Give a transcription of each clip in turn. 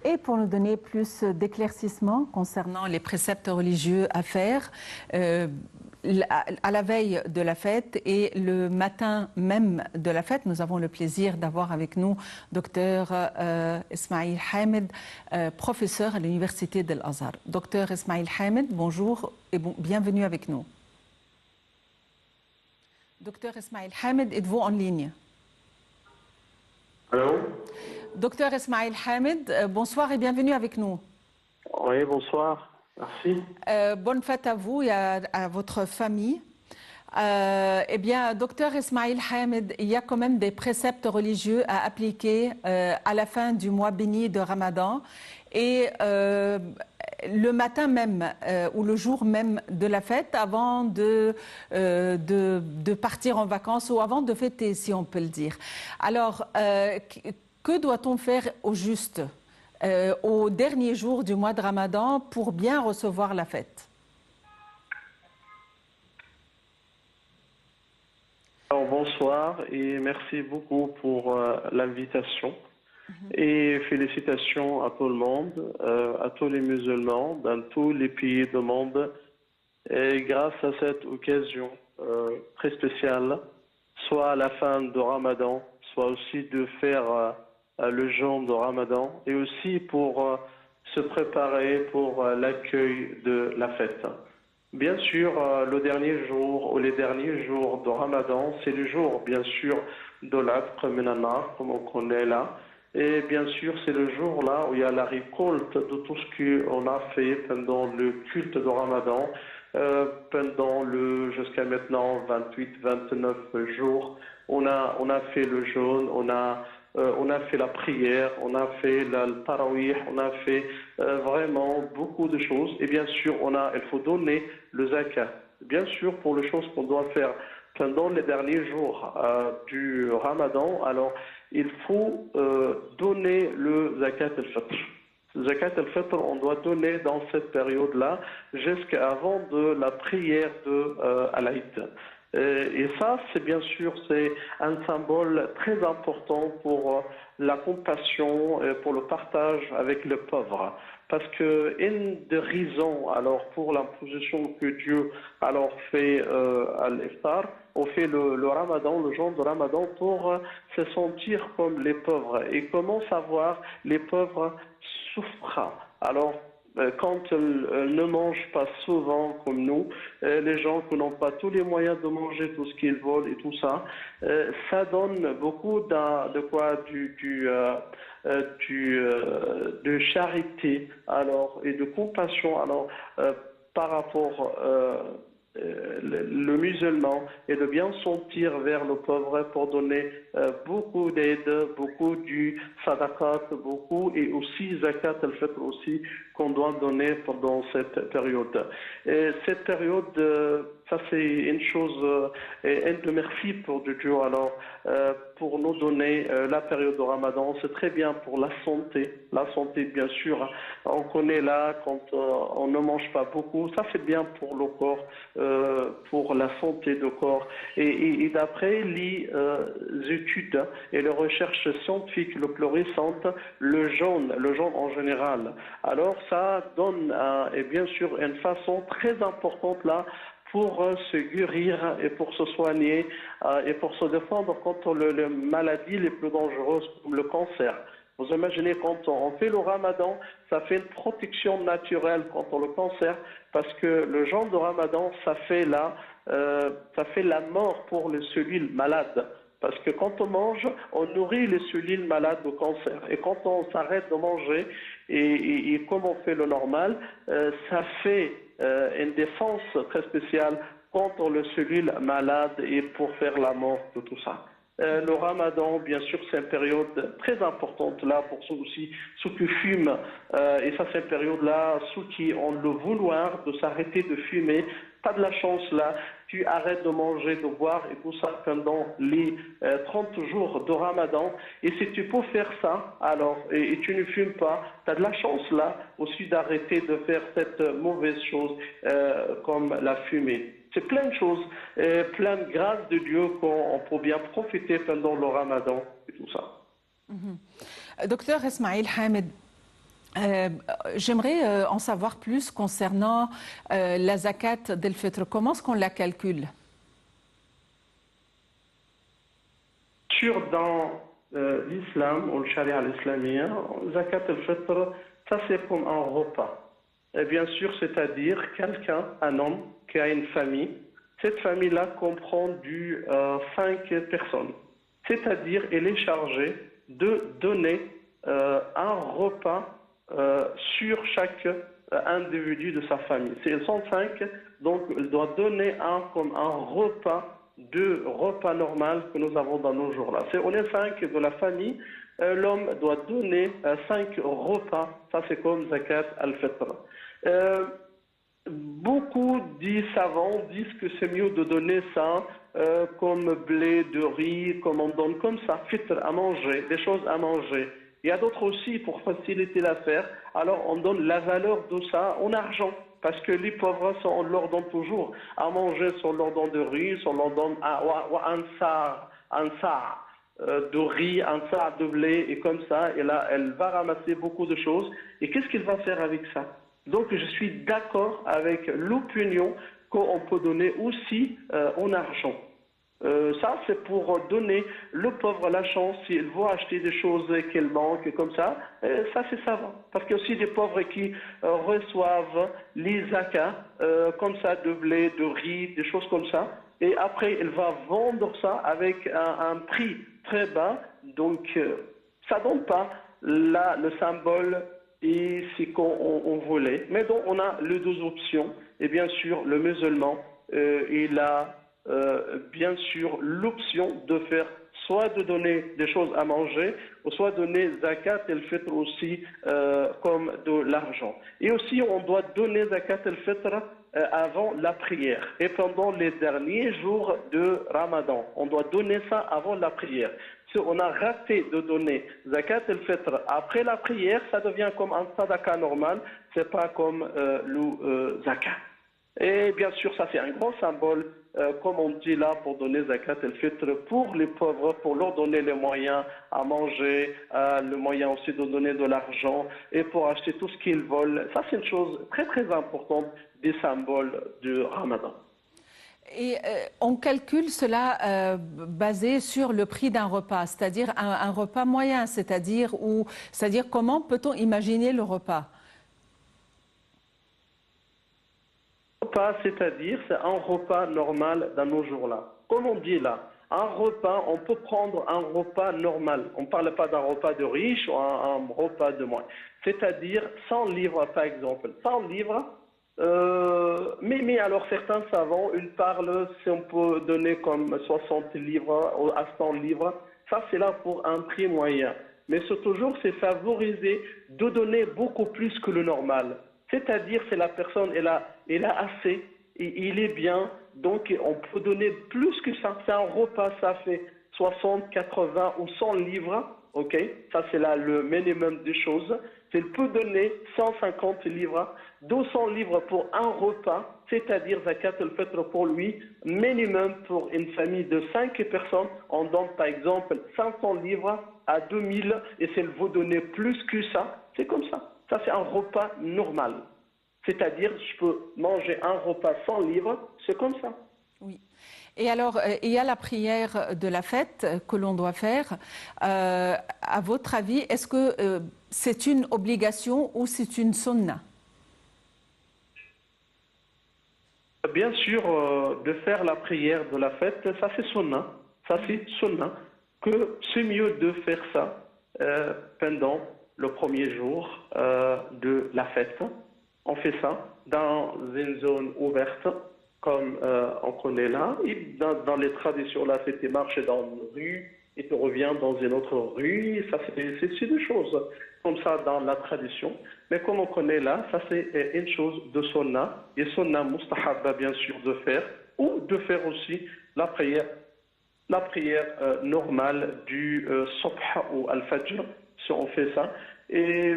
Et pour nous donner plus d'éclaircissements concernant les préceptes religieux à faire, à la veille de la fête et le matin même de la fête, nous avons le plaisir d'avoir avec nous Dr Ismail Hamed, professeur à l'Université de l'Azhar. Dr Ismail Hamed, bonjour et bienvenue avec nous. Dr Ismail Hamed, êtes-vous en ligne? Allô? Dr Ismail Hamed, bonsoir et bienvenue avec nous. Oui, bonsoir. Merci. Bonne fête à vous et à votre famille. Eh bien, docteur Ismail Hamed, il y a quand même des préceptes religieux à appliquer à la fin du mois béni de Ramadan et le matin même ou le jour même de la fête avant de partir en vacances ou avant de fêter, si on peut le dire. Alors, que doit-on faire au juste au dernier jour du mois de Ramadan pour bien recevoir la fête? Alors, bonsoir et merci beaucoup pour l'invitation. Et félicitations à tout le monde, à tous les musulmans dans tous les pays du monde. Et grâce à cette occasion très spéciale, soit à la fin de Ramadan, soit aussi de faire le jeûne de Ramadan et aussi pour se préparer pour l'accueil de la fête. Bien sûr, le dernier jour ou les derniers jours de Ramadan, c'est le jour, bien sûr, de l'Aqr Minanar, comme on connaît là. Et bien sûr, c'est le jour là où il y a la récolte de tout ce qu'on a fait pendant le culte de Ramadan, pendant jusqu'à maintenant 28-29 jours. On a fait le jeûne, on a fait la prière, on a fait le tarawih, on a fait vraiment beaucoup de choses. Et bien sûr, il faut donner le zakat. Bien sûr, pour les choses qu'on doit faire pendant les derniers jours du Ramadan, alors il faut donner le zakat al-fitr. Le zakat al-fitr, on doit donner dans cette période-là jusqu'avant de la prière de Al-Aïd. Et ça, c'est bien sûr, c'est un symbole très important pour la compassion et pour le partage avec le pauvre. Parce que une des raisons alors pour l'imposition que Dieu alors fait à l'iftar, on fait le Ramadan, le jeûne de Ramadan pour se sentir comme les pauvres. Et comment savoir les pauvres souffrent? Alors quand ils ne mangent pas souvent comme nous, les gens qui n'ont pas tous les moyens de manger tout ce qu'ils veulent et tout ça, ça donne beaucoup de charité alors, et de compassion alors, par rapport le musulman et de bien sentir vers le pauvre pour donner beaucoup d'aide, beaucoup du sadaqat, beaucoup et aussi zakat al-fitr aussi qu'on doit donner pendant cette période. Et cette période, ça c'est une chose, un de merci pour Dieu alors pour nous donner la période de Ramadan. C'est très bien pour la santé. La santé, bien sûr, on connaît là quand on ne mange pas beaucoup. Ça c'est bien pour le corps, pour la santé du corps. Et d'après les études et les recherches scientifiques le plus récentes, le jeûne en général. Alors ça donne et bien sûr une façon très importante là pour se guérir et pour se soigner et pour se défendre contre les maladies les plus dangereuses comme le cancer. Vous imaginez, quand on fait le Ramadan, ça fait une protection naturelle contre le cancer parce que le jeûne de Ramadan, ça fait la mort pour les cellules malades. Parce que quand on mange, on nourrit les cellules malades de cancer. Et quand on s'arrête de manger, et comme on fait le normal, ça fait une défense très spéciale contre les cellules malades et pour faire la mort de tout ça. Le Ramadan, bien sûr, c'est une période très importante là pour ceux aussi, ceux qui fument. Et ça, c'est une période là, ceux qui ont le vouloir de s'arrêter de fumer. Pas de la chance là, tu arrêtes de manger, de boire et tout ça pendant les 30 jours de Ramadan. Et si tu peux faire ça, alors, et tu ne fumes pas, tu as de la chance là aussi d'arrêter de faire cette mauvaise chose comme la fumée. C'est plein de choses, plein de grâces de Dieu qu'on peut bien profiter pendant le Ramadan et tout ça. Docteur Ismail Hamed, Euh, J'aimerais en savoir plus concernant la zakat del fitr. Comment est-ce qu'on la calcule? Dans l'islam, ou le charia l'islamien, zakat al-fitr, ça c'est comme un repas. Et bien sûr, c'est-à-dire quelqu'un, un homme qui a une famille, cette famille-là comprend 5 personnes. C'est-à-dire, elle est chargée de donner un repas sur chaque individu de sa famille. C'est ils sont 5, donc elle doit donner comme un repas normal que nous avons dans nos jours-là. On est 5 de la famille, l'homme doit donner 5 repas, ça c'est comme zakat al-fitr. Beaucoup savants disent que c'est mieux de donner ça comme blé, de riz, comme on donne comme ça, fitr à manger, des choses à manger. Il y a d'autres aussi pour faciliter l'affaire. Alors on donne la valeur de ça en argent. Parce que les pauvres, on leur donne toujours à manger, on leur donne de riz, on leur donne un sa de riz, un sa de blé, et comme ça, et là, elle va ramasser beaucoup de choses. Et qu'est-ce qu'elle va faire avec ça? Donc je suis d'accord avec l'opinion qu'on peut donner aussi en argent. Ça, c'est pour donner le pauvre la chance, s'il veut acheter des choses qu'il manque, comme ça, ça c'est savant. Parce qu'il y a aussi des pauvres qui reçoivent les zakas, comme ça, de blé, de riz, des choses comme ça, et après, il va vendre ça avec un prix très bas, donc ça ne donne pas là, le symbole et c'est qu'on voulait. Mais donc, on a les 2 options, et bien sûr, le musulman, il a bien sûr l'option de faire soit de donner des choses à manger, ou soit donner zakat el-fitr aussi comme de l'argent. Et aussi on doit donner zakat el-fitr avant la prière et pendant les derniers jours de Ramadan. On doit donner ça avant la prière. Si on a raté de donner zakat el-fitr après la prière, ça devient comme un sadaqa normal, c'est pas comme le zakat. Et bien sûr, ça c'est un grand symbole, comme on dit là, pour donner zakat el-fitr pour les pauvres, pour leur donner les moyens à manger, le moyen aussi de donner de l'argent et pour acheter tout ce qu'ils veulent. Ça c'est une chose très très importante des symboles du Ramadan. Et on calcule cela basé sur le prix d'un repas, c'est-à-dire un repas moyen, c'est-à-dire comment peut-on imaginer le repas? Repas, c'est-à-dire, c'est un repas normal dans nos jours-là. Comme on dit là, un repas, on peut prendre un repas normal. On ne parle pas d'un repas de riche ou un repas de moins. C'est-à-dire 100 livres, par exemple. 100 livres, mais alors certains savants, ils parlent si on peut donner comme 60 livres à 100 livres. Ça, c'est là pour un prix moyen. Mais c'est favoriser de donner beaucoup plus que le normal. C'est-à-dire, c'est la personne, elle a assez, et il est bien, donc on peut donner plus que ça. C'est un repas, ça fait 60, 80 ou 100 livres, ok? Ça, c'est là le minimum des choses. Il peut donner 150 livres, 200 livres pour un repas, c'est-à-dire zakat al-fitr pour lui, minimum pour une famille de 5 personnes, on donne par exemple 500 livres à 2000, et s'il veut donner plus que ça, c'est comme ça. Ça, c'est un repas normal. C'est-à-dire, je peux manger un repas 100 livres, c'est comme ça. Oui. Et alors, il y a la prière de la fête que l'on doit faire. À votre avis, est-ce que c'est une obligation ou c'est une sunna? Bien sûr, de faire la prière de la fête, ça c'est sunna. Ça c'est sunna. Que c'est mieux de faire ça pendant le premier jour de la fête. On fait ça dans une zone ouverte, comme on connaît là. Et dans les traditions là, c'était marcher dans une rue et tu reviens dans une autre rue. Ça, c'est des choses comme ça dans la tradition. Mais comme on connaît là, ça c'est une chose de sunna. Et sunna mustahabba, bien sûr, de faire. Ou de faire aussi la prière normale du subh ou al-fajr, si on fait ça. Et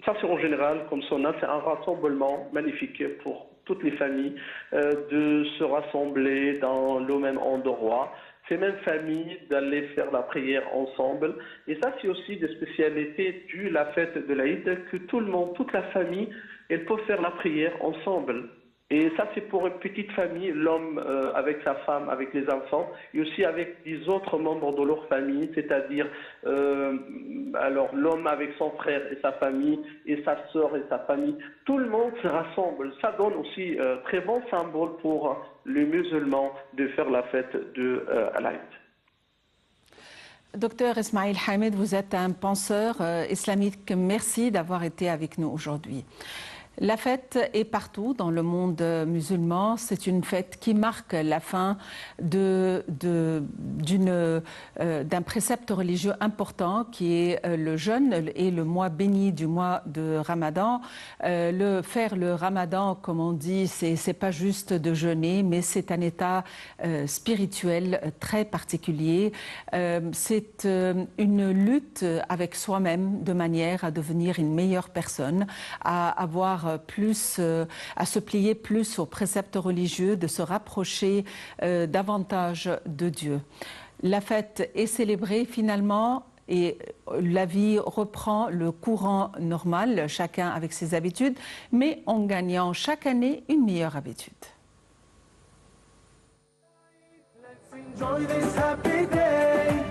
ça, c'est en général, comme sunna, c'est un rassemblement magnifique pour toutes les familles de se rassembler dans le même endroit ces mêmes familles d'aller faire la prière ensemble. Et ça, c'est aussi des spécialités de la fête de l'Aïd, que tout le monde, toute la famille, elle peut faire la prière ensemble. Et ça, c'est pour une petite famille, l'homme avec sa femme, avec les enfants, et aussi avec les autres membres de leur famille, c'est-à-dire alors l'homme avec son frère et sa famille, et sa sœur et sa famille. Tout le monde se rassemble. Ça donne aussi très bon symbole pour les musulmans de faire la fête de l'Aïd. Docteur Esmaïl Hamed, vous êtes un penseur islamique. Merci d'avoir été avec nous aujourd'hui. La fête est partout dans le monde musulman. C'est une fête qui marque la fin d'un précepte religieux important qui est le jeûne et le mois béni du mois de Ramadan. Faire le Ramadan, comme on dit, c'est pas juste de jeûner, mais c'est un état spirituel très particulier. C'est une lutte avec soi-même de manière à devenir une meilleure personne, à avoir à se plier plus aux préceptes religieux, de se rapprocher davantage de Dieu. La fête est célébrée finalement et la vie reprend le courant normal, chacun avec ses habitudes, mais en gagnant chaque année une meilleure habitude. Let's enjoy this happy day.